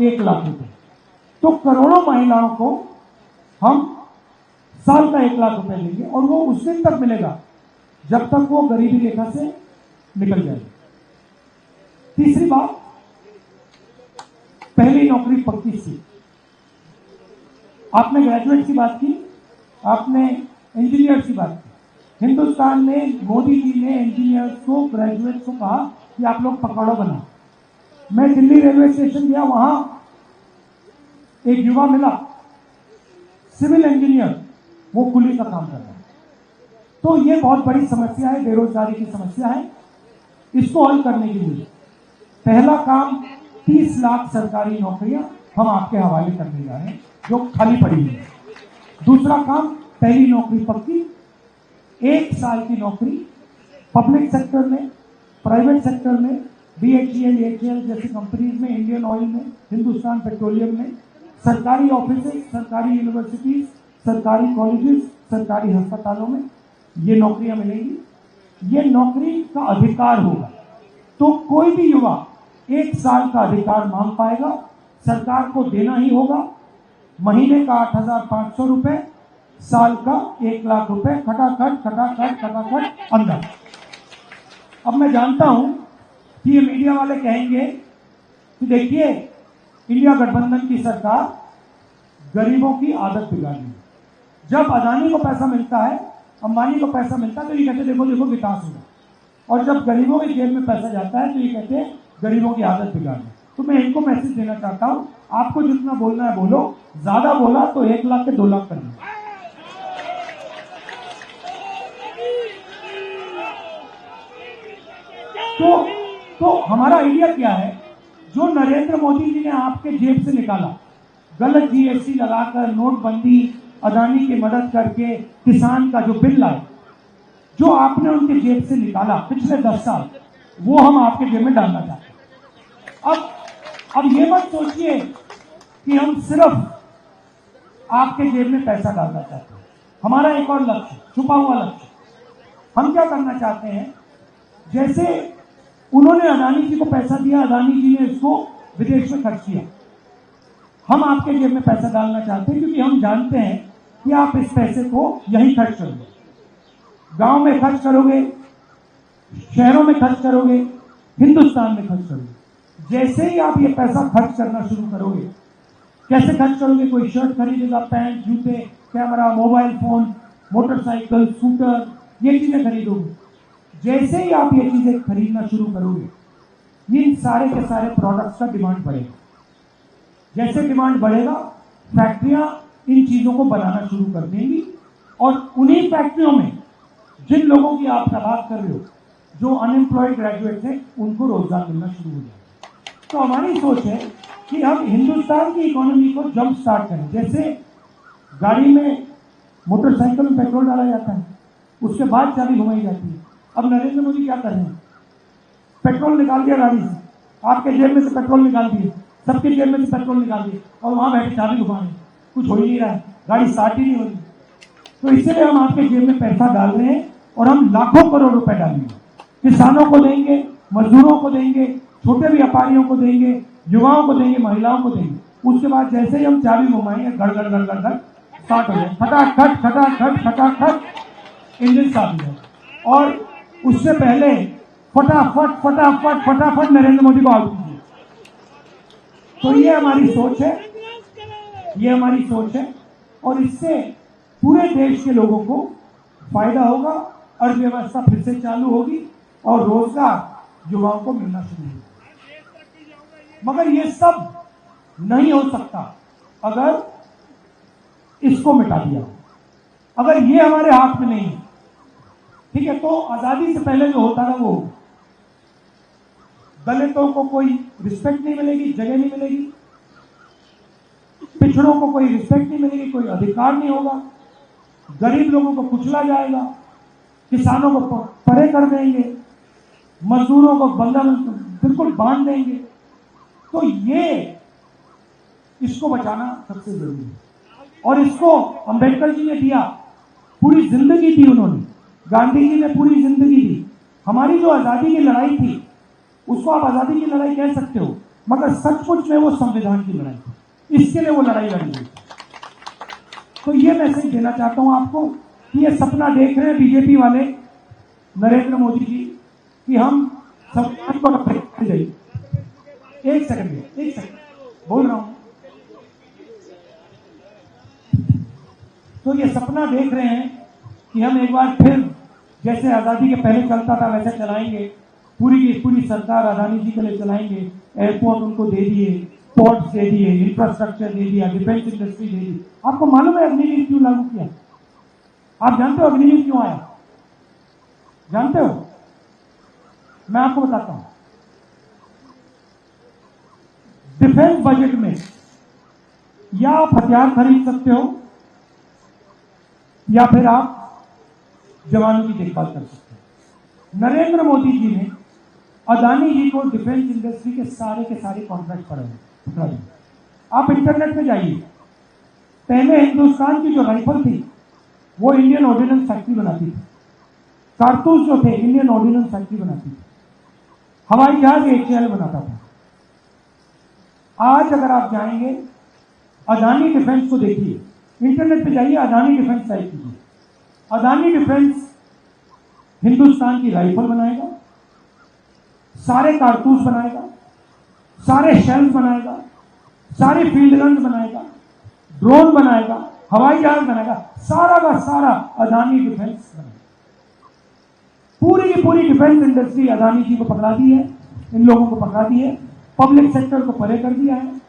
1,00,000 रुपए। तो करोड़ों महिलाओं को हम साल का 1,00,000 रुपए देंगे और वो उस दिन तक मिलेगा जब तक वो गरीबी रेखा से निकल जाएगी। तीसरी बात, पहली नौकरी पक्की सीट। आपने ग्रेजुएट की बात की, आपने इंजीनियर की बात की। हिंदुस्तान में मोदी जी ने इंजीनियर्स को, ग्रेजुएट को कहा कि आप लोग पकौड़ा बनाओ। मैं दिल्ली रेलवे स्टेशन गया, वहां एक युवा मिला, सिविल इंजीनियर, वो कुली का काम कर रहा है। तो ये बहुत बड़ी समस्या है, बेरोजगारी की समस्या है। इसको हल करने के लिए पहला काम 30 लाख सरकारी नौकरियां हम आपके हवाले करने जा रहे हैं जो खाली पड़ी है। दूसरा काम, पहली नौकरी पक्की, 1 साल की नौकरी पब्लिक सेक्टर में, प्राइवेट सेक्टर में, BHEL, AHEL जैसी कंपनीज में, इंडियन ऑयल में, हिंदुस्तान पेट्रोलियम में, सरकारी ऑफिसेज, सरकारी यूनिवर्सिटीज, सरकारी कॉलेजेस, सरकारी अस्पतालों में ये नौकरियां मिलेंगी। ये नौकरी का अधिकार होगा, तो कोई भी युवा 1 साल का अधिकार मांग पाएगा, सरकार को देना ही होगा। महीने का 8,500 रुपए, साल का 1,00,000 रुपए, खटाखट खटाखट खटाखट अंदर। अब मैं जानता हूं कि ये मीडिया वाले कहेंगे कि देखिए इंडिया गठबंधन की सरकार गरीबों की आदत बिगाड़ी है। जब अदानी को पैसा मिलता है, अंबानी को पैसा मिलता है तो ये कहते देखो देखो विकास होगा, और जब गरीबों के जेब में पैसा जाता है तो ये कहते हैं गरीबों की आदत बिगाड़ी। तो मैं इनको मैसेज देना चाहता हूं, आपको जितना बोलना है बोलो, ज्यादा बोला तो 1,00,000 के 2,00,000 करना। तो हमारा आइडिया क्या है, जो नरेंद्र मोदी जी ने आपके जेब से निकाला, गलत GST लगाकर, नोटबंदी, अदानी की मदद करके, किसान का जो बिल लाए, जो आपने उनके जेब से निकाला पिछले 10 साल, वो हम आपके जेब में डालना चाहते हैं। अब ये मत सोचिए कि हम सिर्फ आपके जेब में पैसा डालना चाहते हैं। हमारा एक और लक्ष्य, छुपा हुआ लक्ष्य, हम क्या करना चाहते हैं, जैसे उन्होंने अदानी जी को पैसा दिया, अदानी जी ने इसको विदेश में खर्च किया, हम आपके जेब में पैसा डालना चाहते हैं, क्योंकि हम जानते हैं कि आप इस पैसे को यहीं खर्च करोगे, गांव में खर्च करोगे, शहरों में खर्च करोगे, हिंदुस्तान में खर्च करोगे। जैसे ही आप ये पैसा खर्च करना शुरू करोगे, कैसे खर्च करोगे, कोई शर्ट खरीदेगा, पैंट, जूते, camera, mobile phone, motorcycle, scooter, ये चीजें खरीदोगे। जैसे ही आप ये चीजें खरीदना शुरू करोगे, इन सारे के सारे प्रोडक्ट्स का डिमांड बढ़ेगा। जैसे डिमांड बढ़ेगा, फैक्ट्रियां इन चीजों को बनाना शुरू कर देंगी, और उन्हीं फैक्ट्रियों में जिन लोगों की आप बात कर रहे हो, जो अनएम्प्लॉयड ग्रेजुएट थे, उनको रोजगार मिलना शुरू हो जाएगा। तो हमारी सोच है कि हम हिंदुस्तान की इकोनॉमी को जंप स्टार्ट करें। जैसे गाड़ी में, मोटरसाइकिल में पेट्रोल डाला जाता है, उसके बाद चाबी घुमाई जाती है। अब नरेंद्र मोदी क्या कर रहे हैं, पेट्रोल निकाल दिया गाड़ी से, आपके जेब में से पेट्रोल निकाल दिए, सबके जेब में से पेट्रोल निकाल दिए, और वहां बैठे चाबी घुमा रहे, कुछ हो ही नहीं रहा है, गाड़ी स्टार्ट ही नहीं हो रही। तो इसलिए हम आपके जेब में पैसा डाल रहे हैं, और हम लाखों करोड़ रुपए डालेंगे, किसानों को देंगे, मजदूरों को देंगे, छोटे व्यापारियों को देंगे, युवाओं को देंगे, महिलाओं को देंगे। उसके बाद जैसे ही हम चाबी घुमाएंगे, गड़ गड़ गड़ गड़ गड़ स्टार्ट हो जाए, खटाखट खटाखट खटाखट इंजन स्टार्ट हो जाए, और उससे पहले फटाफट फटाफट फटाफट नरेंद्र मोदी को आउट कीजिए। तो ये हमारी सोच है, ये हमारी सोच है, और इससे पूरे देश के लोगों को फायदा होगा, अर्थव्यवस्था फिर से चालू होगी, और रोजगार युवाओं को मिलना शुरू होगा। मगर ये सब नहीं हो सकता अगर इसको मिटा दिया, अगर ये हमारे हाथ में नहीं है, ठीक है। तो आजादी से पहले जो होता था वो, दलितों को कोई रिस्पेक्ट नहीं मिलेगी, जगह नहीं मिलेगी, पिछड़ों को कोई रिस्पेक्ट नहीं मिलेगी, कोई अधिकार नहीं होगा, गरीब लोगों को कुचला जाएगा, किसानों को परे कर देंगे, मजदूरों को बंधन बिल्कुल बांध देंगे। तो ये, इसको बचाना सबसे जरूरी है, और इसको अंबेडकर जी ने दिया, पूरी जिंदगी दी उन्होंने, गांधी जी ने पूरी जिंदगी दी। हमारी जो आजादी की लड़ाई थी, उसको आप आजादी की लड़ाई कह सकते हो, मगर सचमुच में वो संविधान की लड़ाई थी, इसके लिए वो लड़ाई लड़ी गई। तो ये मैसेज देना चाहता हूं आपको कि ये सपना देख रहे हैं बीजेपी वाले, नरेंद्र मोदी जी, कि हम संविधान को अपडेट कर देंगे। एक सेकंड बोल रहा हूं। तो ये सपना देख रहे हैं कि हम एक बार फिर जैसे आजादी के पहले चलता था वैसे चलाएंगे, पूरी की पूरी सरकार अदानी जी के लिए चलाएंगे। एयरपोर्ट उनको दे दिए, पोर्ट्स दे दिए, इंफ्रास्ट्रक्चर दे दिया, डिफेंस इंडस्ट्री दे दी। आपको मालूम है अग्निवीर क्यों लागू किया? आप जानते हो अग्निवीर क्यों आया? जानते हो? मैं आपको बताता हूं। डिफेंस बजट में या आप हथियार खरीद सकते हो या फिर आप जवानों की देखभाल कर सकते हो। नरेंद्र मोदी जी ने अदानी जी को डिफेंस इंडस्ट्री के सारे कॉन्ट्रैक्ट पकड़ा दिए। आप इंटरनेट पे जाइए, पहले हिंदुस्तान की जो राइफल थी वो इंडियन ऑर्डिनेंस फैक्ट्री बनाती थी, कारतूस जो थे इंडियन ऑर्डिनेंस फैक्ट्री बनाती थी, हवाई जहाज HAL बनाता था। आज अगर आप जाएंगे अदानी डिफेंस को देखिए, इंटरनेट पे जाइए, अदानी डिफेंस टाइप कीजिए। अदानी डिफेंस हिंदुस्तान की राइफल बनाएगा, सारे कारतूस बनाएगा, सारे शेल्स बनाएगा, सारे फील्ड गन्स बनाएगा, ड्रोन बनाएगा, हवाई जहाज बनाएगा, सारा का सारा अदानी डिफेंस बनाएगा। पूरी की पूरी डिफेंस इंडस्ट्री अदानी जी को पकड़ा दी है, इन लोगों को पकड़ा दी है, पब्लिक सेक्टर को परे कर दिया है।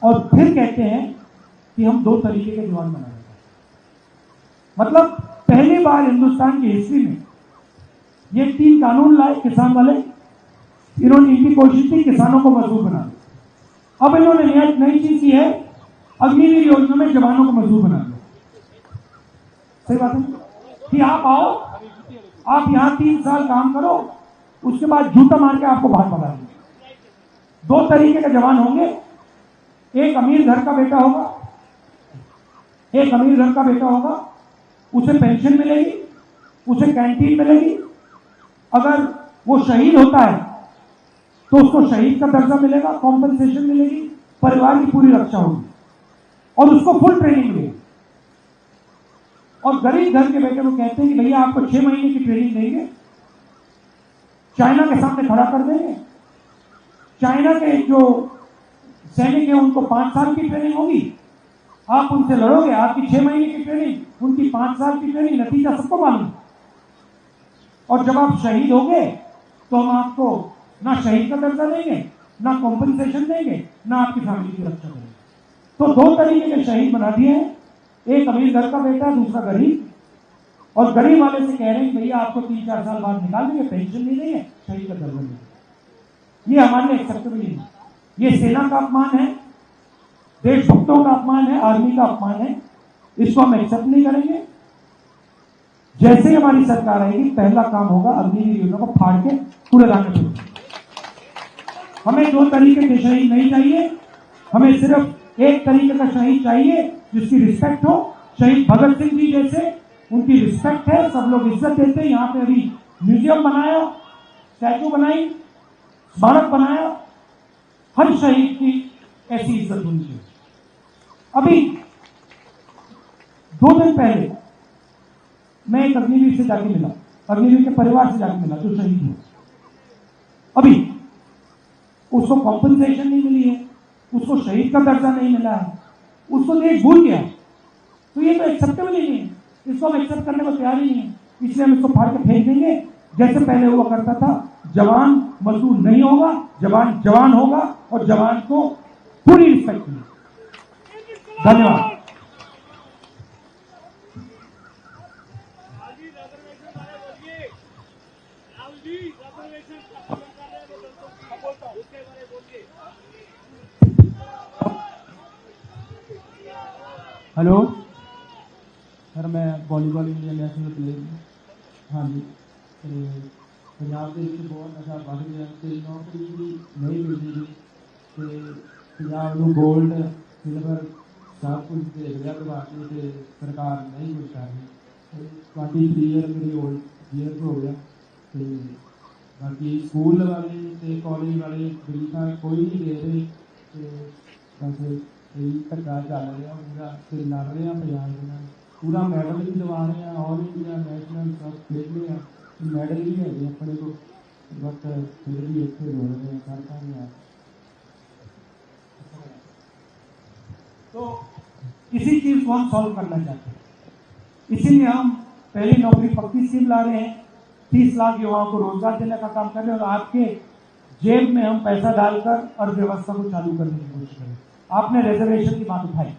और फिर कहते हैं कि हम 2 तरीके के जवान बनाएंगे। मतलब पहली बार हिंदुस्तान की हिस्ट्री में ये 3 कानून लाए किसान वाले, इन्होंने इनकी कोशिश की किसानों को मजदूर बना दिया। अब इन्होंने नई चीज की है, अग्निवीर योजना में जवानों को मजदूर बना दिया। सही बात है कि आप आओ, आप यहां 3 साल काम करो, उसके बाद जूता मार के आपको बाहर भगा देंगे। 2 तरीके के जवान होंगे, एक अमीर घर का बेटा होगा, एक अमीर घर का बेटा होगा, उसे पेंशन मिलेगी, उसे कैंटीन मिलेगी। अगर वो शहीद होता है तो उसको शहीद का दर्जा मिलेगा, कॉम्पनसेशन मिलेगी, परिवार की पूरी रक्षा होगी और उसको फुल ट्रेनिंग मिलेगी। और गरीब घर के बेटे को कहते हैं कि भैया आपको 6 महीने की ट्रेनिंग देंगे, चाइना के सामने खड़ा कर देंगे। चाइना के जो सैनिक है उनको 5 साल की ट्रेनिंग होगी, आप उनसे लड़ोगे, आपकी 6 महीने की ट्रेनिंग, उनकी 5 साल की ट्रेनिंग, नतीजा सबको मालूम। और जब आप शहीद होंगे तो हम आपको ना शहीद का दर्जा देंगे, ना कॉम्पनसेशन देंगे, ना आपकी फैमिली की रक्षा करेंगे। तो 2 तरीके के शहीद बना दिए हैं, एक अमीर घर का बेटा, दूसरा गरीब। और गरीब वाले से कह रहे हैं भैया आपको 3-4 साल बाद निकाल देंगे, पेंशन नहीं देंगे, शहीद का दर्जा देंगे। ये हमारे लिए एक्सेप्टेबल नहीं है। ये सेना का अपमान है, देशभक्तों का अपमान है, आर्मी का अपमान है, इसको हम एक्सेप्ट नहीं करेंगे। जैसे ही हमारी सरकार आएगी पहला काम होगा अग्निवीर योजना को फाड़ के कूड़ेदान में फेंकना। हमें 2 तरीके के शहीद नहीं चाहिए, हमें सिर्फ एक तरीके का शहीद चाहिए जिसकी रिस्पेक्ट हो। शहीद भगत सिंह जी जैसे, उनकी रिस्पेक्ट है, सब लोग इज्जत देते हैं। यहाँ पे अभी म्यूजियम बनाया, स्टैचू बनाई, स्मारक बनाया, हर शहीद की ऐसी इज्जत होनी चाहिए। अभी 2 दिन पहले मैं एक अग्निवीर से जाके मिला, अग्निवीर के परिवार से जाके मिला जो शहीद हुआ। अभी उसको कॉम्पनसेशन नहीं मिली है, उसको शहीद का दर्जा नहीं मिला है, उसको देश भूल गया। तो ये तो एक्सेप्टेबल ही नहीं है, इसको हम एक्सेप्ट करने को तैयार ही नहीं है। इसलिए हम इसको फाड़ के फेंक देंगे जैसे पहले हुआ करता था। जवान मजदूर नहीं होगा, जवान जवान होगा और जवान को पूरी रिस्पेक्ट मिलेगी। धन्यवाद। हेलो सर, मैं वॉलीबॉल इंडिया नेशनल प्लेयर हूँ। हाँ जी, पंजाब के बहुत नशा बढ़ गया, नौकरी भी नहीं मिल रही, पंजाब को गोल्ड सिल्वर सब कुछ दे दिया तो सरकार नहीं कुछ कर रही। 23 ईयर मेरी ओल्ड ईयर हो गया, बाकी स्कूल वाले ते कॉलेज वाले बिल्कुल कोई नहीं दे रहे ते बस यही धक्का चल रहा पूरा ते लड़ रहे हैं पंजाब दे नाल पूरा मैडल भी दिवा रहे हैं ऑल इंडिया नेशनल सब खेलने हैं मैडल भी है अपने को बट फिर भी इतने रो रहे हैं करता नहीं है। तो इसी चीज को हम सॉल्व करना चाहते हैं, इसीलिए हम पहली नौकरी पक्की स्कीम ला रहे हैं, 30 लाख युवाओं को रोजगार देने का काम कर रहे हैं और आपके जेब में हम पैसा डालकर अर्थव्यवस्था को चालू करने की कोशिश करें। आपने रिजर्वेशन की बात उठाई,